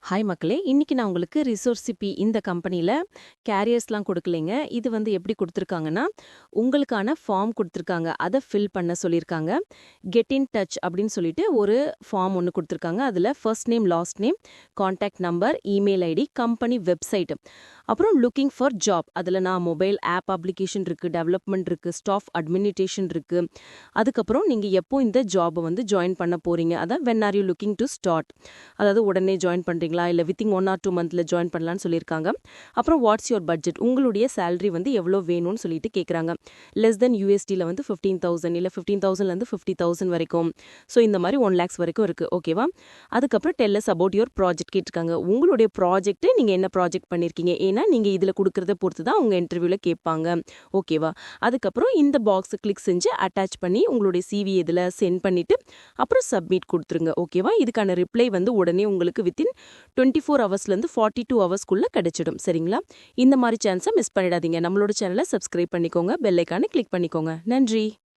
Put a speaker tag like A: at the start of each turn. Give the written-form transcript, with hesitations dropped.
A: Hi மக்களே! இன்னைக்கு நான் உங்களுக்கு ரிசோர்சிபி இந்த கம்பெனில கேரியர்ஸ்லாம் குடுக்கலைங்க. இது வந்து எப்படி குடுத்துருக்காங்கன்னா, உங்களுக்கான ஃபார்ம் குடுத்துருக்காங்க. அத ஃபில் பண்ண சொல்லியிருக்காங்க. கெட் இன் டச் அப்படின்னு சொல்லிட்டு ஒரு ஃபார்ம் ஒண்ணு குடுத்துருக்காங்க. அதுல first name, last name, contact number, email ID, company website, அப்புறம் லுக்கிங் ஃபார் ஜாப். அதுல நான் மொபைல் ஆப் அப்ளிகேஷன் இருக்கு, டெவலப்மெண்ட் இருக்கு, ஸ்டாஃப் அட்மினிஸ்ட்ரேஷன் இருக்கு. அதுக்கப்புறம் நீங்க எப்போ இந்த ஜாப் வந்து ஜாயின் பண்ண போறீங்க? அதான் when are you looking to start? அதாவது உடனே ஜாயின் பண்றீங்களா? இல்ல வித்தின் 1 ஆர் 2 மந்த்ல ஜாயின் பண்ணலாம்னு சொல்லியிருக்காங்க. அப்புறம் வாட்ஸ் யுவர் பட்ஜெட்? உங்களுடைய சேலரி வந்து எவ்வளோ வேணும்னு சொல்லிட்டு கேட்குறாங்க. லெஸ் தென் யூஎஸ்டில வந்து 15,000 இல்ல 15,000லேருந்து 50,000 வரைக்கும். ஸோ இந்த மாதிரி 1 lakhs வரைக்கும் இருக்கு. ஓகேவா? அதுக்கப்புறம் tell us about your project கேட்டிருக்காங்க. உங்களுடைய ப்ராஜெக்ட் நீங்க என்ன ப்ராஜெக்ட் பண்ணியிருக்கீங்க? ஏன்னா நீங்க இதுல கொடுக்கறத பொறுத்து தான் உங்க இன்டர்வியூல கேட்பாங்க. ஓகேவா? அதுக்கப்புறம் இந்த பாக்ஸ் கிளிக் செஞ்சு அட்டாச் பண்ணி உங்களுடைய சிவி இதுல சென்ட் பண்ணிட்டு அப்புறம் சப்மிட் கொடுத்துருங்க. ஓகேவா? இதுக்கான ரிப்ளை வந்து உடனே உங்களுக்கு வித்தின் 24 ஹவர்ஸ்லேருந்து 42 ஹவர்ஸ்க்குள்ள கிடைச்சிடும். சரிங்களா? இந்த மாதிரி சான்ஸை மிஸ் பண்ணிடாதீங்க. நம்மளோட சேனலை சப்ஸ்கிரைப் பண்ணிக்கோங்க. பெல் ஐக்கானை கிளிக் பண்ணிக்கோங்க. நன்றி.